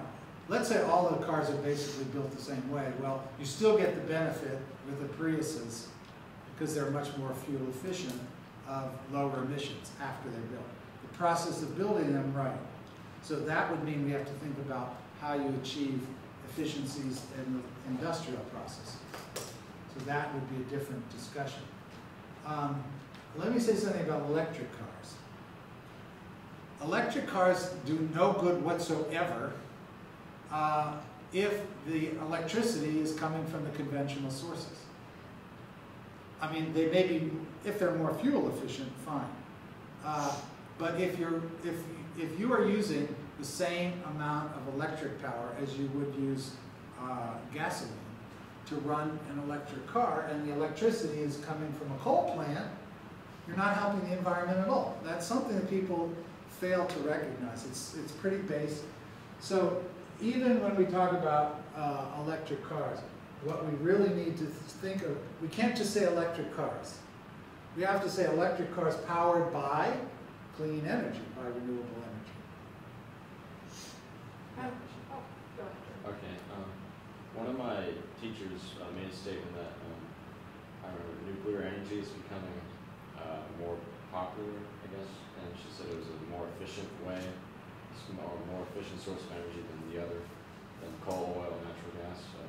Speaker 2: let's say all the cars are basically built the same way. Well, you still get the benefit with the Priuses because they're much more fuel efficient of lower emissions after they're built. The process of building them, right. So that would mean we have to think about how you achieve efficiencies in the industrial processes. So that would be a different discussion. Let me say something about electric cars. Electric cars do no good whatsoever if the electricity is coming from the conventional sources. I mean, they may be, if they're more fuel efficient, fine. But if you are using the same amount of electric power as you would use gasoline to run an electric car, and the electricity is coming from a coal plant, you're not helping the environment at all. That's something that people fail to recognize. It's pretty basic. So even when we talk about electric cars, what we really need to think of, we can't just say electric cars. We have to say electric cars powered by clean energy, by renewable energy.
Speaker 7: Okay. One of my teachers made a statement that I remember nuclear energy is becoming more popular, I guess, and she said it was a more efficient way, more efficient source of energy than the other, than coal, oil, natural gas. So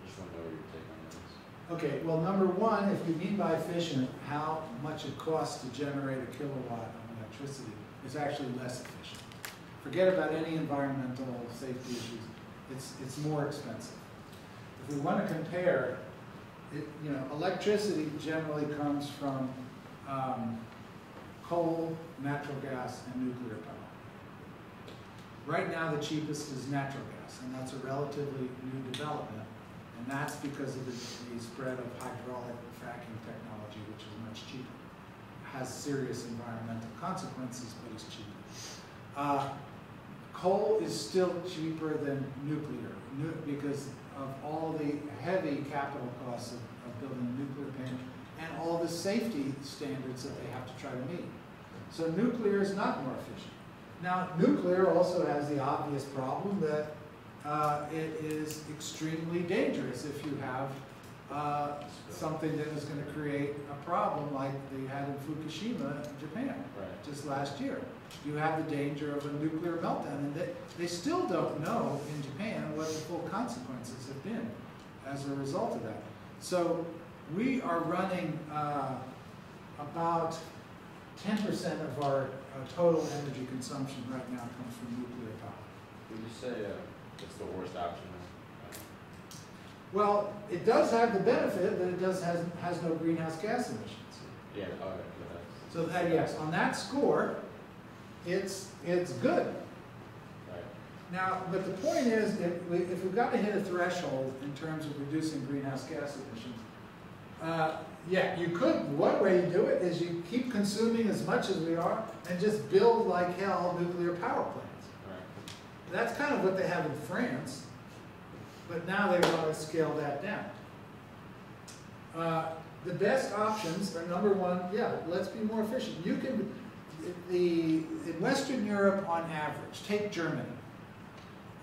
Speaker 7: just want to know what your take on that is.
Speaker 2: Okay, well, number one, if you mean by efficient, how much it costs to generate a kilowatt of electricity is actually less efficient. Forget about any environmental safety issues. It's more expensive. If we want to compare, electricity generally comes from coal, natural gas, and nuclear power. Right now, the cheapest is natural gas, and that's a relatively new development, and that's because of the spread of hydraulic fracking technology, which is much cheaper. It has serious environmental consequences, but it's cheaper. Coal is still cheaper than nuclear because of all the heavy capital costs of building a nuclear plant and all the safety standards that they have to try to meet. So nuclear is not more efficient. Now, nuclear also has the obvious problem that it is extremely dangerous if you have something that is going to create a problem like they had in Fukushima, Japan, just last year. You have the danger of a nuclear meltdown, and they still don't know in Japan what the full consequences have been as a result of that. So we are running about 10% of our total energy consumption right now comes from nuclear power.
Speaker 7: Would you say it's the worst option?
Speaker 2: Well, it does have the benefit that it has no greenhouse gas emissions.
Speaker 7: Yeah.
Speaker 2: So that, yes, on that score, it's good.
Speaker 7: Right.
Speaker 2: Now, but the point is, if we've got to hit a threshold in terms of reducing greenhouse gas emissions, yeah, you could. One way to do it is you keep consuming as much as we are and just build like hell nuclear power plants.
Speaker 7: Right.
Speaker 2: That's kind of what they have in France, but now they want to scale that down. The best options are, number one, yeah, let's be more efficient. You can, in Western Europe, on average, take Germany.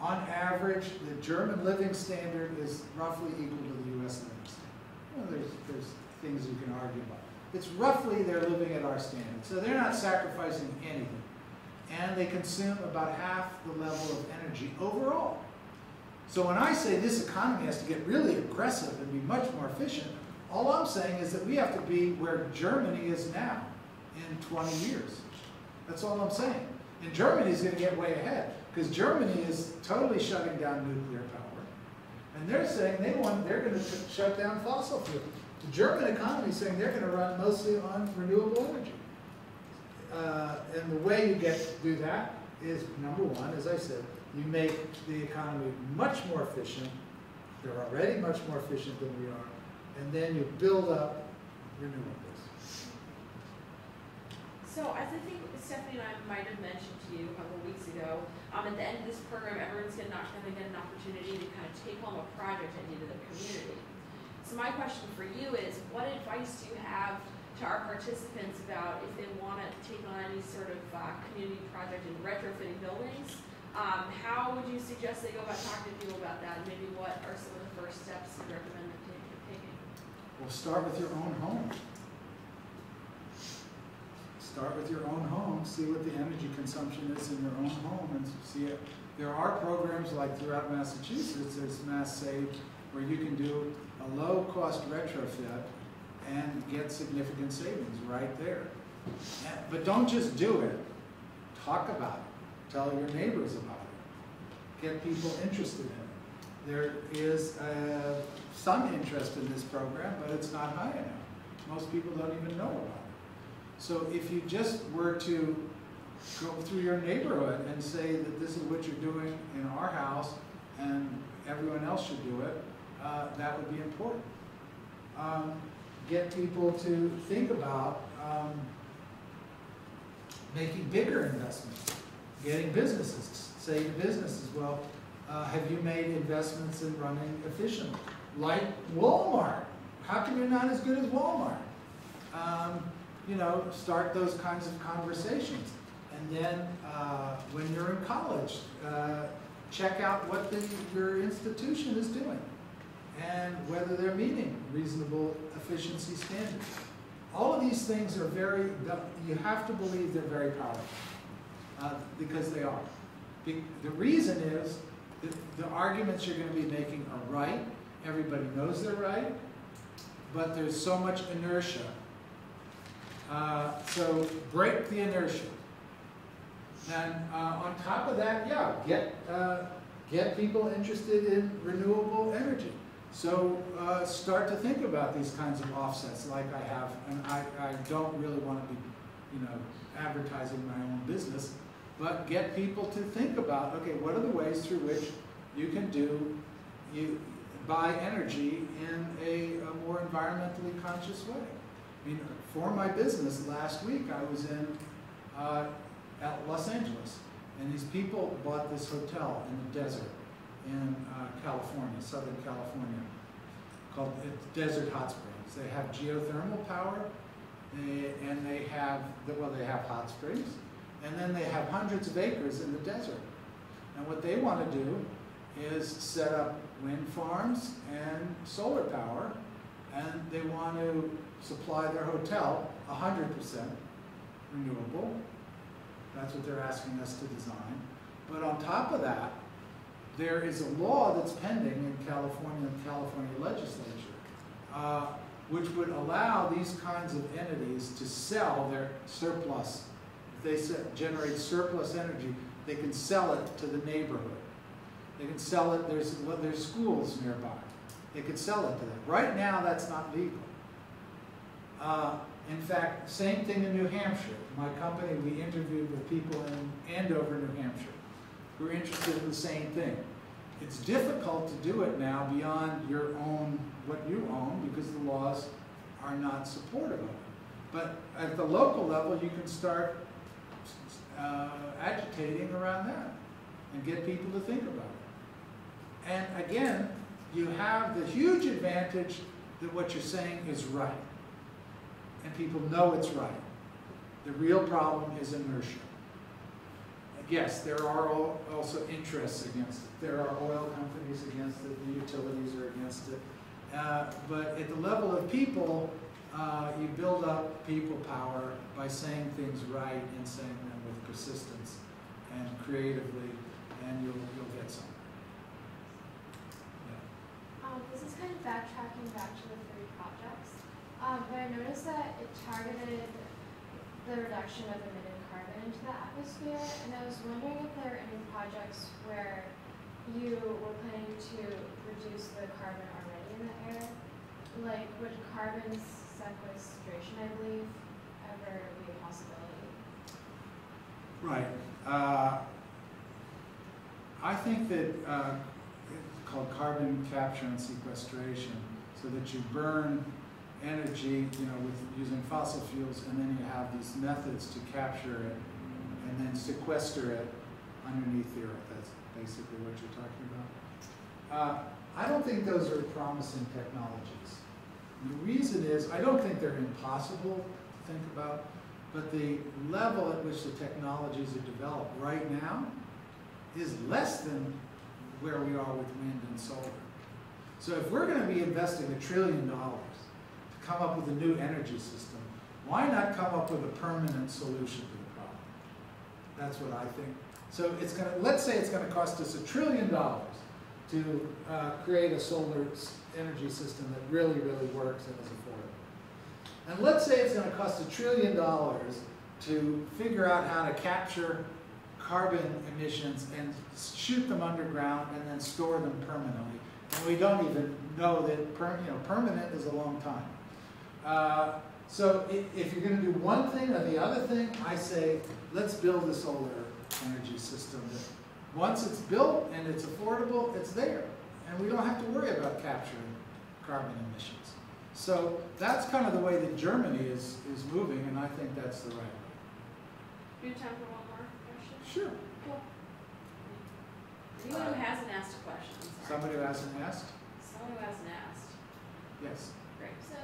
Speaker 2: On average, the German living standard is roughly equal to the U.S. living standard. Well, there's things you can argue about. It's roughly they're living at our standard. So they're not sacrificing anything. And they consume about half the level of energy overall. So when I say this economy has to get really aggressive and be much more efficient, all I'm saying is that we have to be where Germany is now in 20 years. That's all I'm saying. And Germany is going to get way ahead because Germany is totally shutting down nuclear power. And they're saying they're going to shut down fossil fuel. The German economy is saying they're going to run mostly on renewable energy. And the way you do that is, number one, as I said, you make the economy much more efficient. They're already much more efficient than we are. And then you build up renewables.
Speaker 1: So as I think Stephanie and I might have mentioned to you a couple of weeks ago, at the end of this program, everyone's going to get an opportunity to kind of take home a project idea to the community. So my question for you is, what advice do you have to our participants about if they want to take on any sort of community project in retrofitting buildings? How would you suggest they go about talking to people about that? And maybe what are some of the first steps you recommend them taking?
Speaker 2: Well, start with your own home. Start with your own home, see what the energy consumption is in your own home, and see it. There are programs like throughout Massachusetts, there's Mass Save, where you can do a low-cost retrofit and get significant savings right there. But don't just do it. Talk about it. Tell your neighbors about it. Get people interested in it. There is some interest in this program, but it's not high enough. Most people don't even know about it. So if you just were to go through your neighborhood and say that this is what you're doing in our house and everyone else should do it, that would be important. Get people to think about making bigger investments, getting businesses. Say to businesses, well, have you made investments in running efficiently? Like Walmart. How come you're not as good as Walmart? You know, start those kinds of conversations. And then when you're in college, check out what your institution is doing and whether they're meeting reasonable efficiency standards. All of these things are you have to believe they're very powerful because they are. The reason is that the arguments you're going to be making are right. Everybody knows they're right, but there's so much inertia. So break the inertia. And on top of that, yeah, get people interested in renewable energy. So start to think about these kinds of offsets like I have, and I don't really want to be, advertising my own business, but get people to think about, okay, what are the ways through which you can buy energy in a more environmentally conscious way. I mean, for my business last week, I was in Los Angeles, and these people bought this hotel in the desert in California, Southern California, called Desert Hot Springs. They have geothermal power, and they have hot springs, and then they have hundreds of acres in the desert. And what they want to do is set up wind farms and solar power, and they want to supply their hotel 100% renewable. That's what they're asking us to design. But on top of that, there is a law that's pending in California legislature, which would allow these kinds of entities to sell their surplus. If they generate surplus energy, they can sell it to the neighborhood. They can sell it, there's schools nearby. They could sell it to them. Right now, that's not legal. In fact, same thing in New Hampshire. My company, we interviewed with people in Andover, New Hampshire, who are interested in the same thing. It's difficult to do it now beyond your own, what you own, because the laws are not supportive of it. But at the local level, you can start agitating around that and get people to think about it. And again, you have the huge advantage that what you're saying is right. And people know it's right. The real problem is inertia. Yes, there are also interests against it. There are oil companies against it, the utilities are against it. But at the level of people, you build up people power by saying things right and saying them with persistence and creatively, and you'll get somewhere.
Speaker 8: This is kind of backtracking back to the 3 projects. But I noticed that it targeted the reduction of emitted carbon into the atmosphere, and I was wondering if there are any projects where you were planning to reduce the carbon already in the air, like would carbon sequestration, I believe, ever be a possibility?
Speaker 2: Right. I think that it's called carbon capture and sequestration, so that you burn energy, with using fossil fuels, and then you have these methods to capture it and then sequester it underneath the earth. That's basically what you're talking about. I don't think those are promising technologies. The reason is, I don't think they're impossible to think about, but the level at which the technologies are developed right now is less than where we are with wind and solar. So if we're going to be investing $1 trillion to come up with a new energy system, why not come up with a permanent solution to the problem? That's what I think. So it's going to, let's say it's going to cost us $1 trillion to create a solar energy system that really, really works and is affordable. And let's say it's going to cost $1 trillion to figure out how to capture carbon emissions and shoot them underground and then store them permanently. And we don't even know that permanent is a long time. So if you're going to do one thing or the other thing, I say let's build a solar energy system that once it's built and it's affordable, it's there. And we don't have to worry about capturing carbon emissions. So that's kind of the way that Germany is moving, and I think that's the right way.
Speaker 1: Do you have time for one more question?
Speaker 2: Sure.
Speaker 1: Cool. Anyone who hasn't asked a question? Sorry.
Speaker 2: Somebody who hasn't asked?
Speaker 1: Someone who hasn't asked.
Speaker 2: Yes.
Speaker 1: Great.
Speaker 14: So,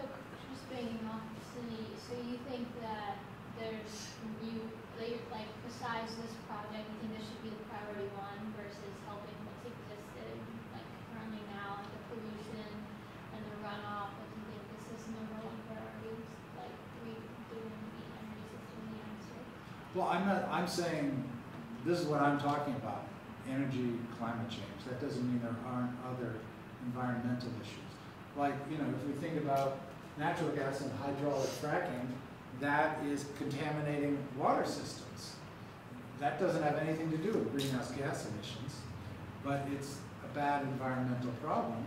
Speaker 14: just bringing off Cindy, so you think that like besides this project, you think this should be the priority one versus helping what's existed, like currently now, like the pollution and the runoff, but do you think this is number one priority, like redoing the energy system in the United States?
Speaker 2: Well, I'm saying this is what I'm talking about, energy, climate change. That doesn't mean there aren't other environmental issues. Like, if we think about natural gas and hydraulic fracking, that is contaminating water systems. That doesn't have anything to do with greenhouse gas emissions, but it's a bad environmental problem.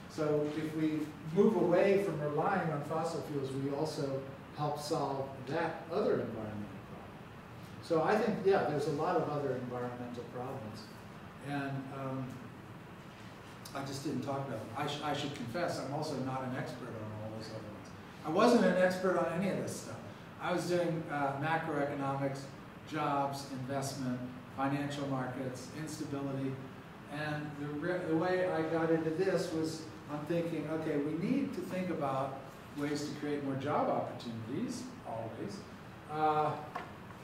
Speaker 2: So if we move away from relying on fossil fuels, we also help solve that other environmental problem. So I think, yeah, there's a lot of other environmental problems. And I just didn't talk about them. I should confess, I'm also not an expert on all those other ones. I wasn't an expert on any of this stuff. I was doing macroeconomics, jobs, investment, financial markets, instability, and the way I got into this was I'm thinking, okay, we need to think about ways to create more job opportunities, always,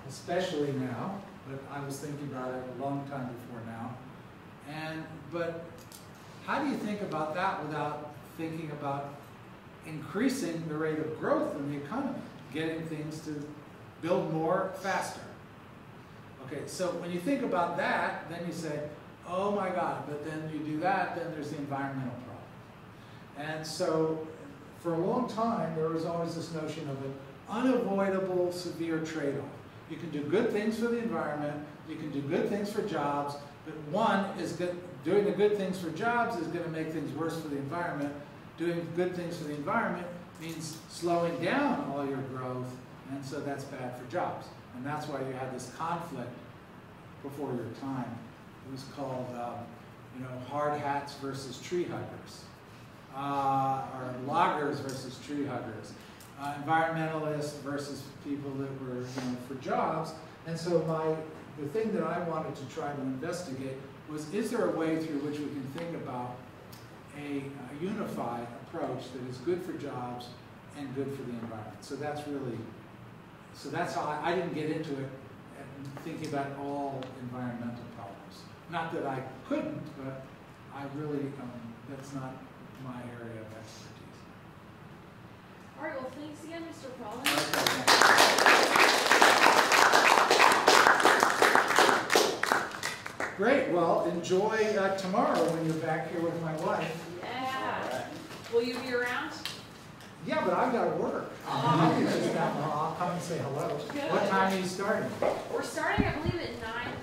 Speaker 2: especially now, but I was thinking about it a long time before now. But how do you think about that without thinking about increasing the rate of growth in the economy, getting things to build more faster? Okay, so when you think about that, then you say, oh my God, but then you do that, then there's the environmental problem. And so for a long time, there was always this notion of an unavoidable severe trade-off. You can do good things for the environment, you can do good things for jobs, but one is doing the good things for jobs is going to make things worse for the environment. Doing good things for the environment means slowing down all your growth, and so that's bad for jobs. And that's why you had this conflict before your time. It was called, hard hats versus tree huggers, or loggers versus tree huggers, environmentalists versus people that were for jobs. And so the thing that I wanted to try to investigate was, is there a way through which we can think about a unified approach that is good for jobs and good for the environment? So that's how I didn't get into it thinking about all environmental problems. Not that I couldn't, but I really, that's not my area of expertise.
Speaker 1: All right, well, thanks again, Mr. Pollin.
Speaker 2: Great, well, enjoy tomorrow when you're back here with my wife.
Speaker 1: Yeah. Will you be around?
Speaker 2: Yeah, but I've got to work. I'll come and say hello.
Speaker 1: Good.
Speaker 2: What time are you starting?
Speaker 1: We're starting, I believe, at 9.